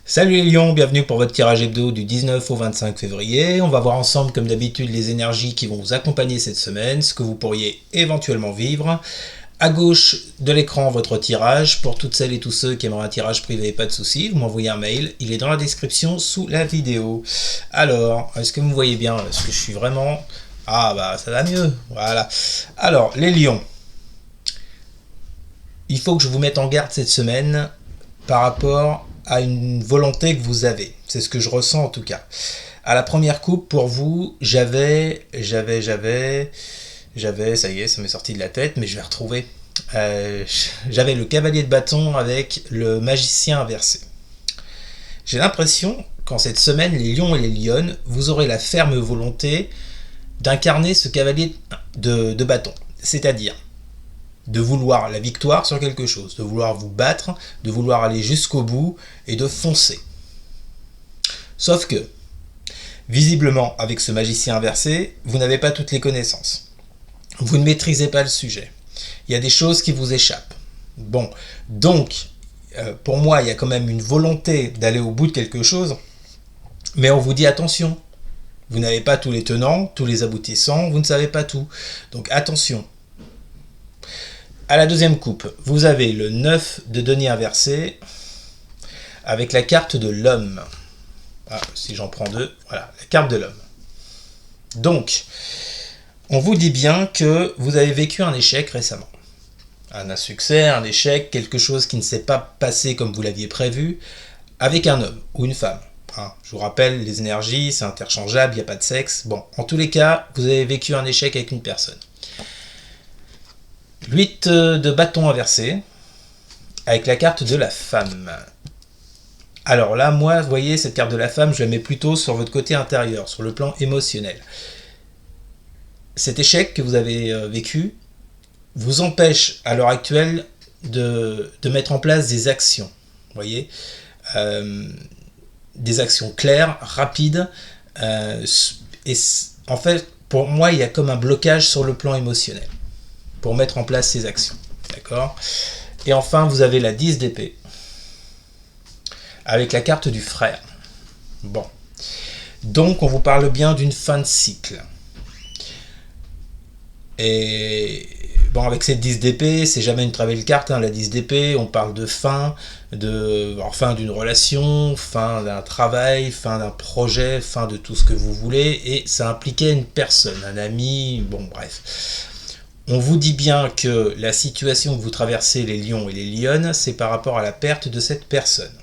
Salut les lions, bienvenue pour votre tirage hebdo du 19 au 25 février. On va voir ensemble comme d'habitude les énergies qui vont vous accompagner cette semaine, ce que vous pourriez éventuellement vivre. À gauche de l'écran, votre tirage. Pour toutes celles et tous ceux qui aimeraient un tirage privé, pas de souci, vous m'envoyez un mail, il est dans la description sous la vidéo. Alors, est-ce que vous me voyez bien? Est-ce que je suis vraiment... Ah bah ça va mieux, voilà. Alors, les lions, il faut que je vous mette en garde cette semaine par rapport à une volonté que vous avez. C'est ce que je ressens en tout cas. À la première coupe, pour vous, j'avais, ça y est, ça m'est sorti de la tête, mais je vais retrouver. J'avais le cavalier de bâton avec le magicien inversé. J'ai l'impression qu'en cette semaine, les lions et les lionnes, vous aurez la ferme volonté d'incarner ce cavalier de bâton. C'est-à-dire de vouloir la victoire sur quelque chose, de vouloir vous battre, de vouloir aller jusqu'au bout et de foncer. Sauf que, visiblement, avec ce magicien inversé, vous n'avez pas toutes les connaissances. Vous ne maîtrisez pas le sujet. Il y a des choses qui vous échappent. Bon, donc, pour moi, il y a quand même une volonté d'aller au bout de quelque chose, mais on vous dit attention. Vous n'avez pas tous les tenants, tous les aboutissants, vous ne savez pas tout. Donc attention. À la deuxième coupe, vous avez le 9 de denier inversé avec la carte de l'homme. Ah, si j'en prends deux, voilà, la carte de l'homme. Donc, on vous dit bien que vous avez vécu un échec récemment. Un insuccès, un échec, quelque chose qui ne s'est pas passé comme vous l'aviez prévu, avec un homme ou une femme. Je vous rappelle, les énergies, c'est interchangeable, il n'y a pas de sexe. Bon, en tous les cas, vous avez vécu un échec avec une personne. 8 de bâton inversé, avec la carte de la femme. Alors là, moi, vous voyez, cette carte de la femme, je la mets plutôt sur votre côté intérieur, sur le plan émotionnel. Cet échec que vous avez vécu vous empêche, à l'heure actuelle, de mettre en place des actions. Vous voyez, des actions claires, rapides. Et en fait, pour moi, il y a comme un blocage sur le plan émotionnel pour mettre en place ces actions. D'accord ? Et enfin, vous avez la 10 d'épée avec la carte du frère. Bon. Donc, on vous parle bien d'une fin de cycle. Et bon, avec cette 10 d'épée, c'est jamais une très belle carte, la 10 d'épée, on parle de fin, fin d'une relation, fin d'un travail, fin d'un projet, fin de tout ce que vous voulez, et ça impliquait une personne, un ami, bon bref. On vous dit bien que la situation que vous traversez, les lions et les lionnes, c'est par rapport à la perte de cette personne.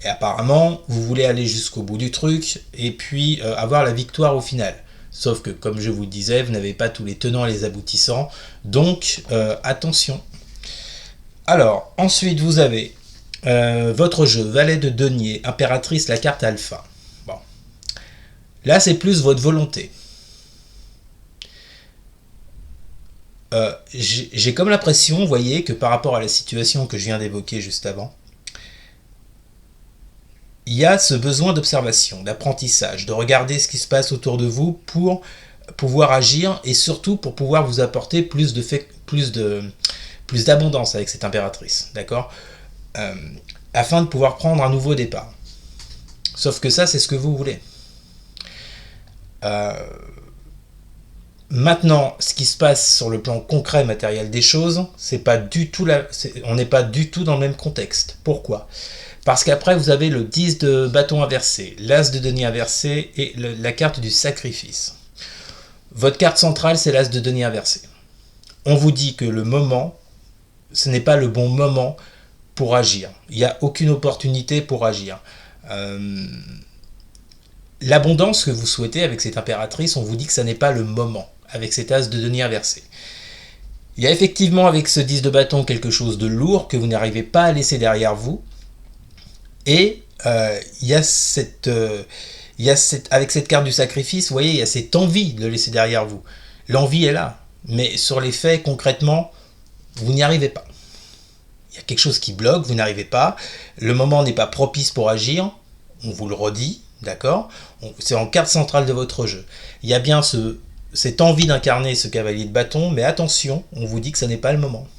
Et apparemment, vous voulez aller jusqu'au bout du truc et puis avoir la victoire au final. Sauf que, comme je vous le disais, vous n'avez pas tous les tenants et les aboutissants. Donc, attention. Alors, ensuite, vous avez votre jeu, valet de denier, impératrice, la carte alpha. Bon. Là, c'est plus votre volonté. J'ai comme l'impression, vous voyez, que par rapport à la situation que je viens d'évoquer juste avant, il y a ce besoin d'observation, d'apprentissage, de regarder ce qui se passe autour de vous pour pouvoir agir et surtout pour pouvoir vous apporter plus d'abondance avec cette impératrice, d'accord, afin de pouvoir prendre un nouveau départ. Sauf que ça, c'est ce que vous voulez. Maintenant, ce qui se passe sur le plan concret, matériel des choses, on n'est pas du tout dans le même contexte. Pourquoi ? Parce qu'après, vous avez le 10 de bâton inversé, l'as de denier inversé et la carte du sacrifice. Votre carte centrale, c'est l'as de denier inversé. On vous dit que le moment, ce n'est pas le bon moment pour agir. Il n'y a aucune opportunité pour agir. L'abondance que vous souhaitez avec cette impératrice, on vous dit que ça n'est pas le moment, avec cet as de denier inversé. Il y a effectivement avec ce 10 de bâton quelque chose de lourd que vous n'arrivez pas à laisser derrière vous. Et il y a avec cette carte du sacrifice, vous voyez, il y a cette envie de le laisser derrière vous. L'envie est là, mais sur les faits, concrètement, vous n'y arrivez pas. Il y a quelque chose qui bloque, vous n'arrivez pas. Le moment n'est pas propice pour agir, on vous le redit, d'accord ? C'est en carte centrale de votre jeu. Il y a bien cette envie d'incarner ce cavalier de bâton, mais attention, on vous dit que ce n'est pas le moment.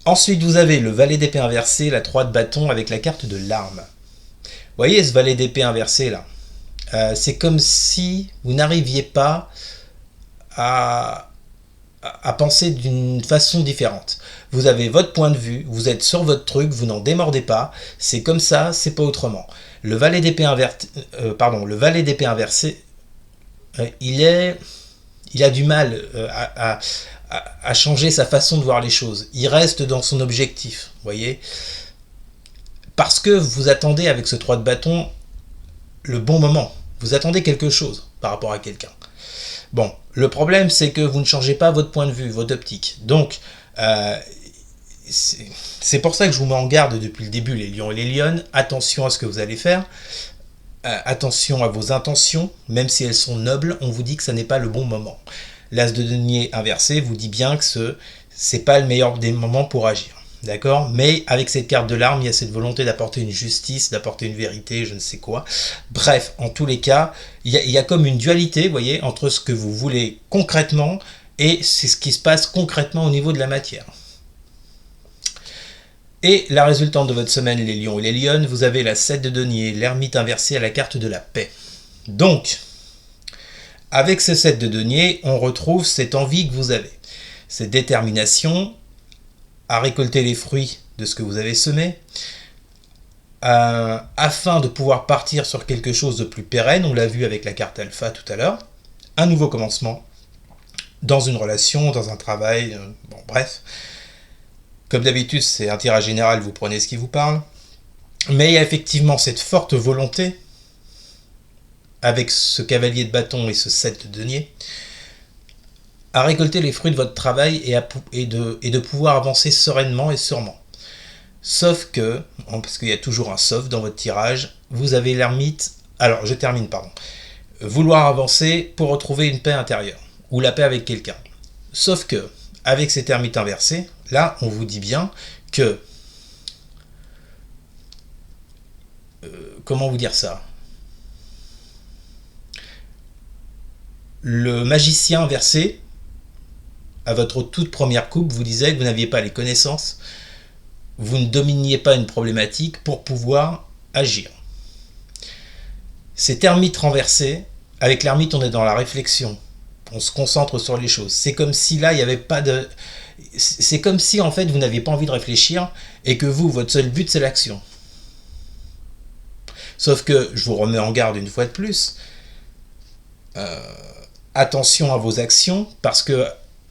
Ensuite, vous avez le valet d'épée inversé, la 3 de bâton avec la carte de l'arme. Vous voyez ce valet d'épée inversé là, c'est comme si vous n'arriviez pas à, à penser d'une façon différente. Vous avez votre point de vue, vous êtes sur votre truc, vous n'en démordez pas, c'est comme ça, c'est pas autrement. Le valet d'épée inversé, il a du mal à changer sa façon de voir les choses. Il reste dans son objectif, vous voyez. Parce que vous attendez avec ce 3 de bâton le bon moment. Vous attendez quelque chose par rapport à quelqu'un. Bon, le problème c'est que vous ne changez pas votre point de vue, votre optique. Donc, c'est pour ça que je vous mets en garde depuis le début, les lions et les lionnes. Attention à ce que vous allez faire. Attention à vos intentions, même si elles sont nobles, on vous dit que ça n'est pas le bon moment. L'as de denier inversé vous dit bien que ce n'est pas le meilleur des moments pour agir. D'accord? Mais avec cette carte de l'arme, il y a cette volonté d'apporter une justice, d'apporter une vérité, je ne sais quoi. Bref, en tous les cas, il y a comme une dualité, vous voyez, entre ce que vous voulez concrètement et c'est ce qui se passe concrètement au niveau de la matière. Et la résultante de votre semaine, les lions et les lionnes, vous avez la 7 de denier, l'ermite inversé à la carte de la paix. Donc, avec ce 7 de denier, on retrouve cette envie que vous avez, cette détermination à récolter les fruits de ce que vous avez semé, afin de pouvoir partir sur quelque chose de plus pérenne, on l'a vu avec la carte alpha tout à l'heure, un nouveau commencement, dans une relation, dans un travail, bon bref. Comme d'habitude, c'est un tirage général, vous prenez ce qui vous parle. Mais il y a effectivement cette forte volonté, avec ce cavalier de bâton et ce 7 de denier, à récolter les fruits de votre travail et de pouvoir avancer sereinement et sûrement. Sauf que, parce qu'il y a toujours un sauf dans votre tirage, vous avez l'ermite... Alors, je termine, pardon. Vouloir avancer pour retrouver une paix intérieure, ou la paix avec quelqu'un. Sauf que, avec cet ermite inversé, là, on vous dit bien que... comment vous dire ça ? Le magicien inversé, à votre toute première coupe, vous disait que vous n'aviez pas les connaissances, vous ne dominiez pas une problématique pour pouvoir agir. Cet ermite renversé, avec l'ermite, on est dans la réflexion. On se concentre sur les choses. C'est comme si là, il n'y avait pas de... C'est comme si, en fait, vous n'aviez pas envie de réfléchir et que vous, votre seul but, c'est l'action. Sauf que, je vous remets en garde une fois de plus, attention à vos actions, parce que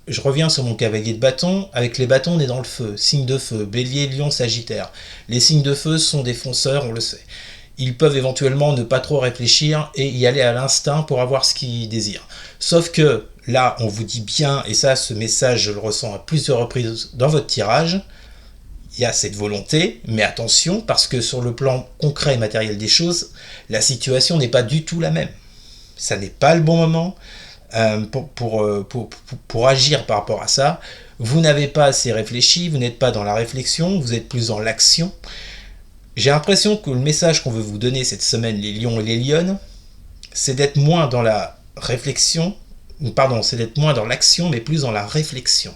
je reviens sur mon cavalier de bâton. Avec les bâtons, on est dans le feu. Signe de feu, bélier, lion, sagittaire. Les signes de feu sont des fonceurs, on le sait. Ils peuvent éventuellement ne pas trop réfléchir et y aller à l'instinct pour avoir ce qu'ils désirent. Sauf que là, on vous dit bien, et ça, ce message, je le ressens à plusieurs reprises dans votre tirage, il y a cette volonté, mais attention, parce que sur le plan concret et matériel des choses, la situation n'est pas du tout la même. Ça n'est pas le bon moment pour agir par rapport à ça. Vous n'avez pas assez réfléchi, vous n'êtes pas dans la réflexion, vous êtes plus dans l'action. J'ai l'impression que le message qu'on veut vous donner cette semaine, les lions et les lionnes, c'est d'être moins dans la réflexion, c'est d'être moins dans l'action, mais plus dans la réflexion.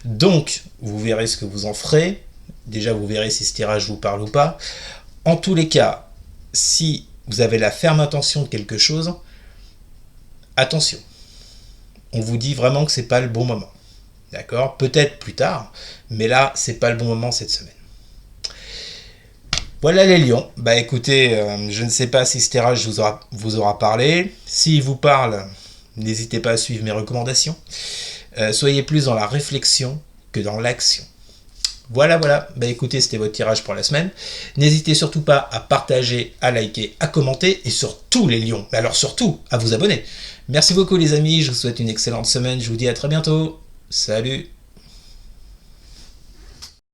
Donc, vous verrez ce que vous en ferez. Déjà, vous verrez si ce tirage vous parle ou pas. En tous les cas, si vous avez la ferme intention de quelque chose, attention. On vous dit vraiment que c'est pas le bon moment. D'accord ? Peut-être plus tard, mais là, c'est pas le bon moment cette semaine. Voilà les lions. Bah écoutez, je ne sais pas si ce tirage vous aura parlé. S'il vous parle, n'hésitez pas à suivre mes recommandations. Soyez plus dans la réflexion que dans l'action. Voilà. Bah écoutez, c'était votre tirage pour la semaine. N'hésitez surtout pas à partager, à liker, à commenter et surtout les lions. Mais alors surtout, à vous abonner. Merci beaucoup les amis, je vous souhaite une excellente semaine. Je vous dis à très bientôt. Salut!